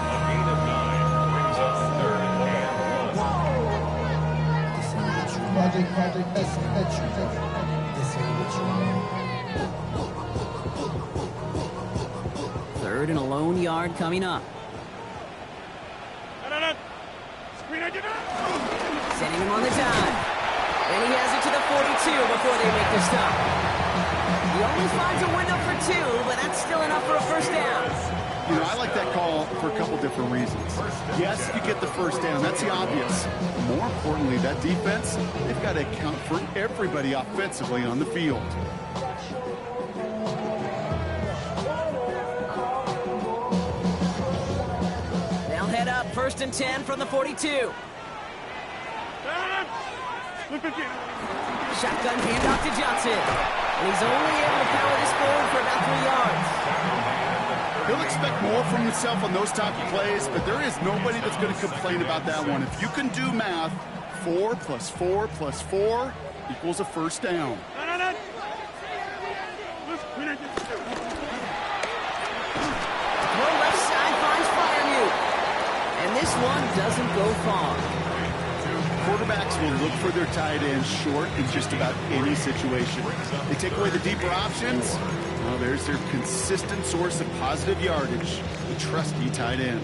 A gain of 9 brings us third and 1. Third and a lone yard coming up. Sending him on the dive. And he has it to the 42 before they make the stop. He only finds a window for 2, but that's still enough for a first down. You know, I like that call for a couple different reasons. Yes, you get the first down. That's the obvious. More importantly, that defense, they've got to account for everybody offensively on the field. They'll head up first and 10 from the 42. Shotgun handoff to Johnson. And he's only able to power this forward for about 3 yards. He'll expect more from himself on those type of plays, but there is nobody that's going to complain about that one. If you can do math, 4 plus 4 plus 4 equals a first down. Throw left side finds Firemute. And this one doesn't go far. Quarterbacks will look for their tight end short in just about any situation. They take away the deeper options. Well, there's their consistent source of positive yardage, the trusty tight end.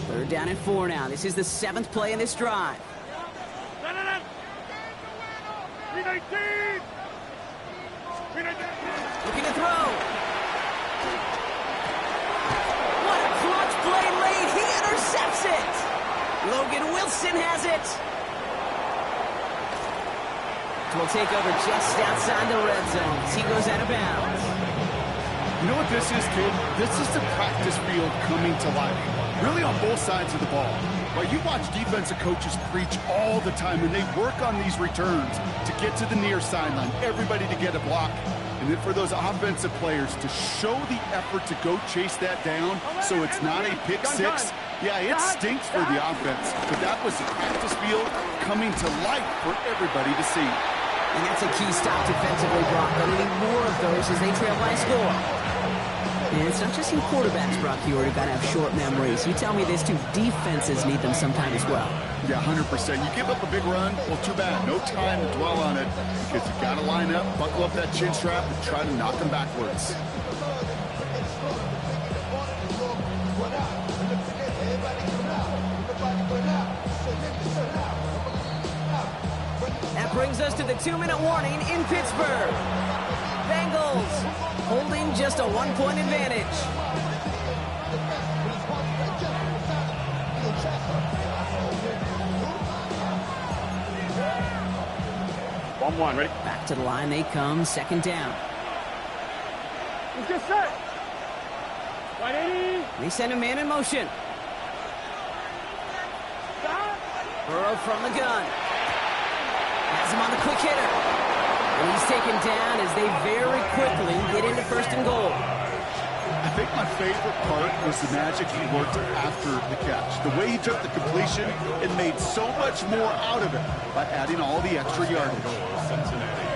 Third down and 4 now. This is the 7th play in this drive. 319. Looking to throw. What a clutch play late. He intercepts it. Logan Wilson has it. Will take over just outside the red zone as he goes out of bounds. You know what this is, kid? This is the practice field coming to life. Really on both sides of the ball. Right, you watch defensive coaches preach all the time, and they work on these returns to get to the near sideline, everybody to get a block. And then for those offensive players to show the effort to go chase that down so it's not a pick six. Yeah, it stinks for the offense, but that was the practice field coming to life for everybody to see. And that's a key stop defensively, Brock. They'll need more of those as they trail by a score. And it's not just in quarterbacks, Brock, who got to have short memories. You tell me this too, defenses need them sometime as well. Yeah, 100%. You give up a big run, well, too bad. No time to dwell on it because you got to line up, buckle up that chin strap, and try to knock them backwards. That brings us to the 2-minute warning in Pittsburgh. Bengals holding just a 1-point advantage. One, ready? Back to the line they come, second down. Let's get set. 180. They send a man in motion. Burrow from the gun. Has him on the quick hitter. And he's taken down as they very quickly get into first and goal. I think my favorite part was the magic he worked after the catch. The way he took the completion and made so much more out of it by adding all the extra yardage. Cincinnati.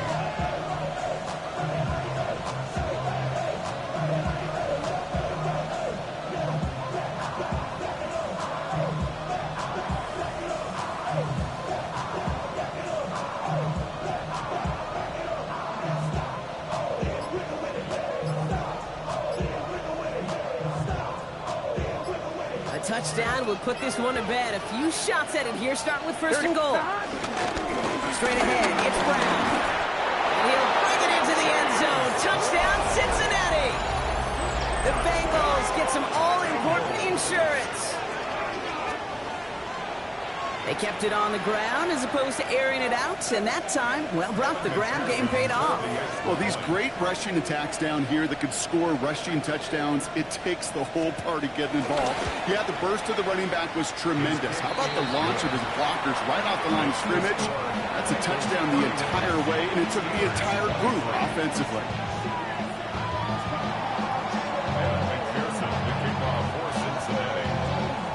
Touchdown would put this one to bed. A few shots at it here, starting with first and goal. Straight ahead, it's Brown. And he'll bring it into the end zone. Touchdown, Cincinnati! The Bengals get some all-important insurance. They kept it on the ground as opposed to airing it out, and that time, well, Brock, the ground game paid off. Well, these great rushing attacks down here that could score rushing touchdowns, it takes the whole party getting involved. Yeah, the burst of the running back was tremendous. How about the launch of his blockers right off the line of scrimmage? That's a touchdown the entire way, and it took the entire group offensively.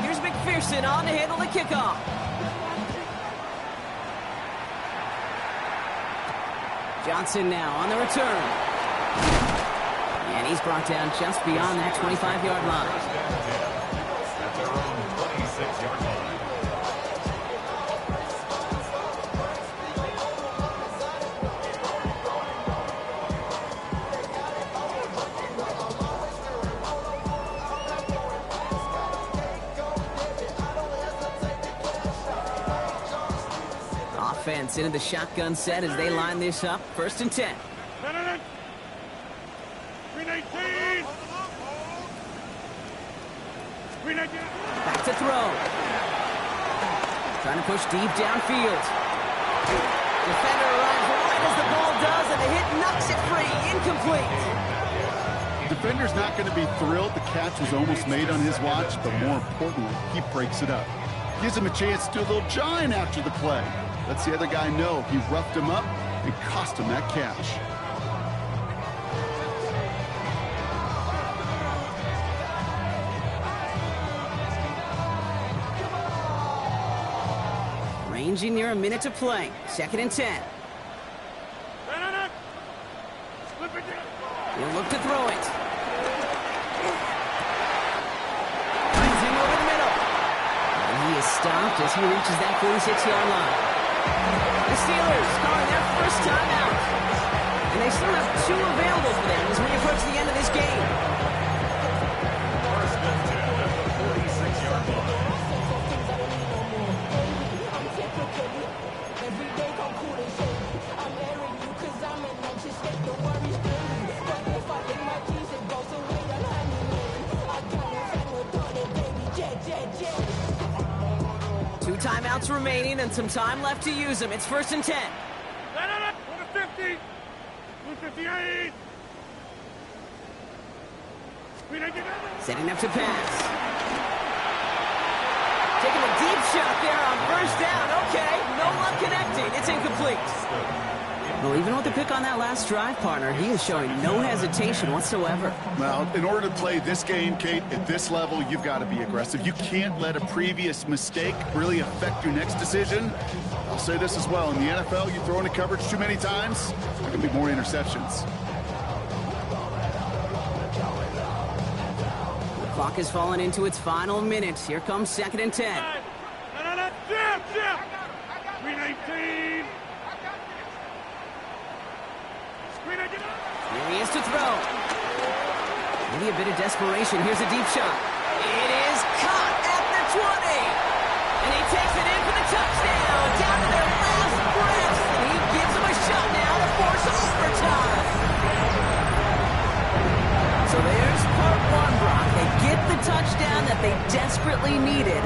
Here's McPherson on to handle the kickoff. Johnson now on the return. And he's brought down just beyond that 25-yard line. At their own 26-yard line. Offense into the shotgun set as they line this up. First and 10. Back to throw. Trying to push deep downfield. Defender arrives right as the ball does, and the hit knocks it free. Incomplete. Defender's not going to be thrilled the catch was almost made on his watch, but more importantly, he breaks it up. Gives him a chance to do a little jawing after the play. Lets the other guy know he roughed him up and cost him that catch. Ranging near a minute to play. Second and 10. He'll look to throw it. Finds him over the middle. And he is stopped as he reaches that 46-yard line. The Steelers calling their first time out. And they still have two available for them as we approach the end of this game. First and 10 at the 46-yard line. timeouts remaining and some time left to use them. It's 1st and 10. 150. 258. Setting up to pass. Taking a deep shot there on 1st down. Okay, no luck connecting. It's incomplete. Well, even with the pick on that last drive, partner, he is showing no hesitation whatsoever. Well, in order to play this game, Kate, at this level, you've got to be aggressive. You can't let a previous mistake really affect your next decision. I'll say this as well. In the NFL, you throw into coverage too many times, there can be more interceptions. The clock is falling into its final minutes. Here comes 2nd and 10. Jab. 319. Here he is to throw. Maybe a bit of desperation. Here's a deep shot. It is caught at the 20. And he takes it in for the touchdown. Down to their last breath. And he gives them a shot now to force overtime. So there's part one, Brock. They get the touchdown that they desperately needed.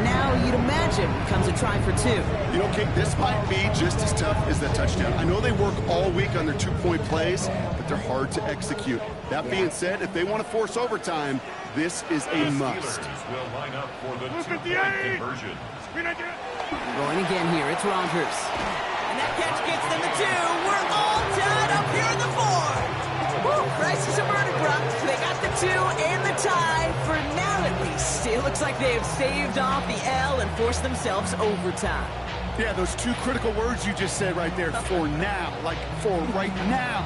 Now you'd imagine comes a try for 2. You know, Kate, this might be just as tough as that touchdown. I know they work all week on their 2-point plays, but they're hard to execute. That being said, if they want to force overtime, this is a must. Will line up for the 2-point conversion. Going again here, it's Rogers. And that catch gets them the 2. We're all tied up here in the 4. Woo, crisis averted, Brock. They got the 2 and the tie for now at least. It looks like they have saved off the L and forced themselves overtime. Yeah, those 2 critical words you just said right there, for now, like for right now.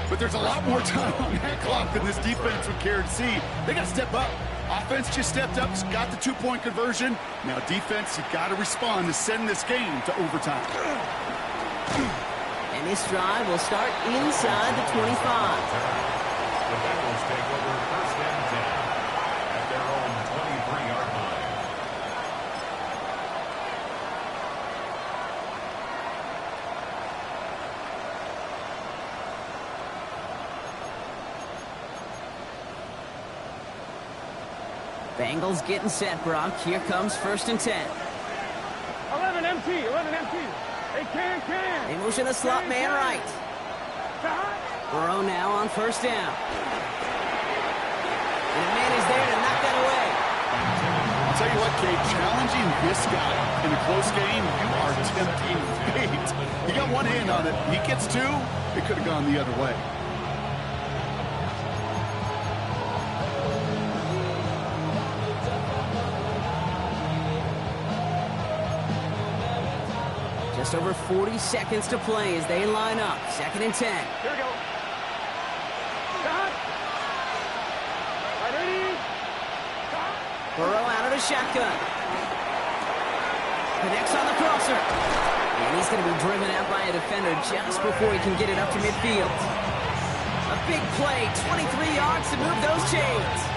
But there's a lot more time on that clock than this defense would care to see. They got to step up. Offense just stepped up, got the 2-point conversion. Now defense, you got to respond to send this game to overtime. And this drive will start inside the 25. The Bengals take over 1st and 10 at their own 23-yard line. Bengals getting set, Brock. Here comes 1st and 10. 11 empty. They can. They motion the slot man right. Burrow now on 1st down. And a man is there to knock that away. I'll tell you what, Kate, challenging this guy in a close game, you are tempting fate. He got one hand on it. He gets 2. It could have gone the other way. Just over 40 seconds to play as they line up. 2nd and 10. Here we go. Stop. Ready. Stop. Burrow out of the shotgun. Connects on the crosser. And he's going to be driven out by a defender just before he can get it up to midfield. A big play, 23 yards to move those chains.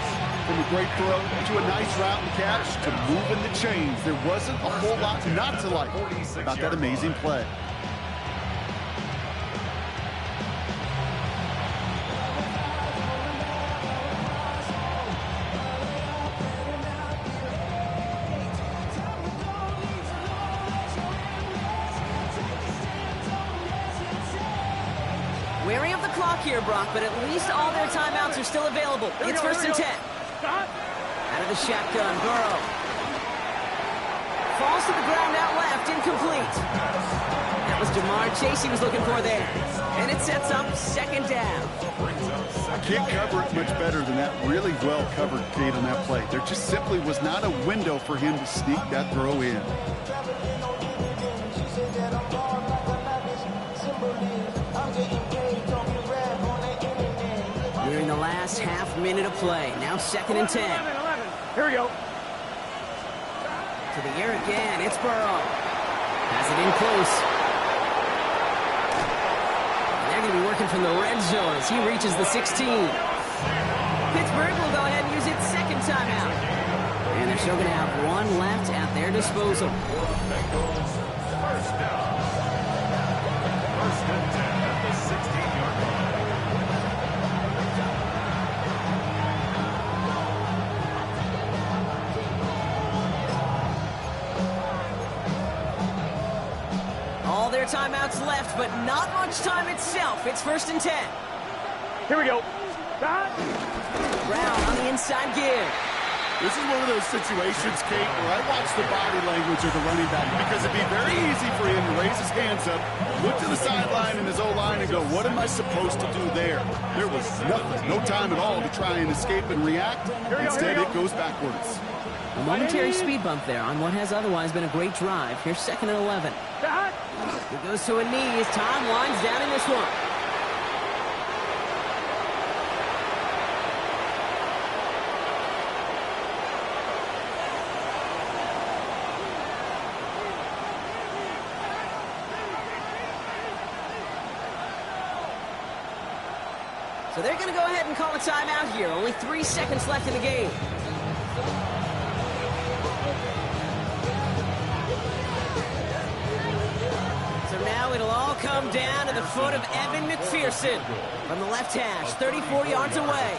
From a great throw to a nice route and catch to moving the chains. There wasn't a whole lot not to like about that amazing play. Wary of the clock here, Brock, but at least all their timeouts are still available. It's 1st and 10. Out of the shotgun, Burrow. Falls to the ground out left, incomplete. That was Jamar Chase he was looking for there. And it sets up 2nd down. I can't cover it much better than that. Really well covered, Kate, on that play. There just simply was not a window for him to sneak that throw in. We're in the last half minute of play. Now 2nd and 10. 11. Here we go. To the air again. It's Burrow. Has it in close. And they're going to be working from the red zone as he reaches the 16. Pittsburgh will go ahead and use its 2nd timeout. And they're still going to have one left at their disposal. Bengals 1st down. 1st and 10 at the 16-yard line. spare timeouts left, but not much time itself. It's 1st and 10. Here we go. Brown on the inside give. This is one of those situations, Kate, where I watch the body language of the running back because it'd be very easy for him to raise his hands up, look to the sideline in his O-line and go, what am I supposed to do there? There was nothing, no time at all to try and escape and react. Instead, it goes backwards. A momentary speed bump there on what has otherwise been a great drive. Here's 2nd and 11. He goes to a knee as time winds down in this one. So they're going to go ahead and call a timeout here. Only 3 seconds left in the game. So now it'll all come down to the foot of Evan McPherson from the left hash, 34 yards away.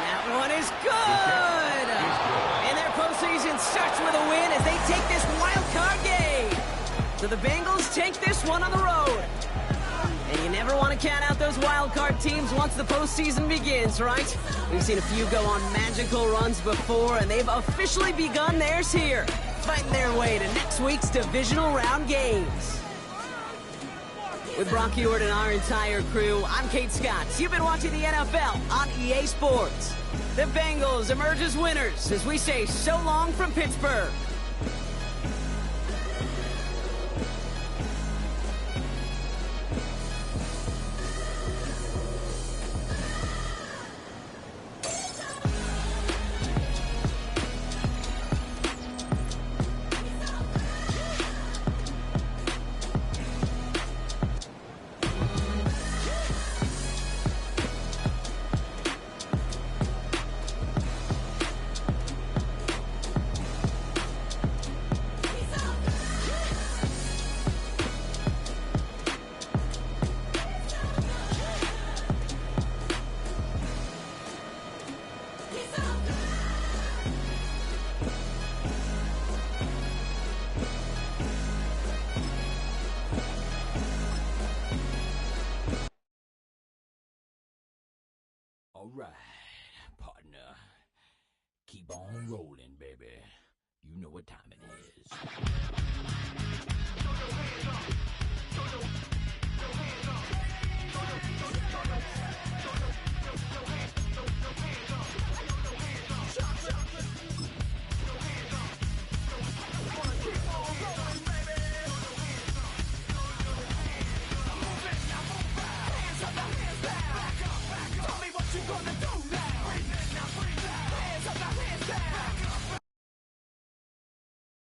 That one is good. And their postseason starts with a win as they take this wild card game. So the Bengals take this one on the road. And you never want to count out those wild card teams once the postseason begins, right? We've seen a few go on magical runs before, and they've officially begun theirs here, fighting their way to next week's divisional round games. With Brock Ewart and our entire crew, I'm Kate Scott. You've been watching the NFL on EA Sports. The Bengals emerge as winners as we say so long from Pittsburgh. All right, partner. Keep on rolling, baby. You know what time it is.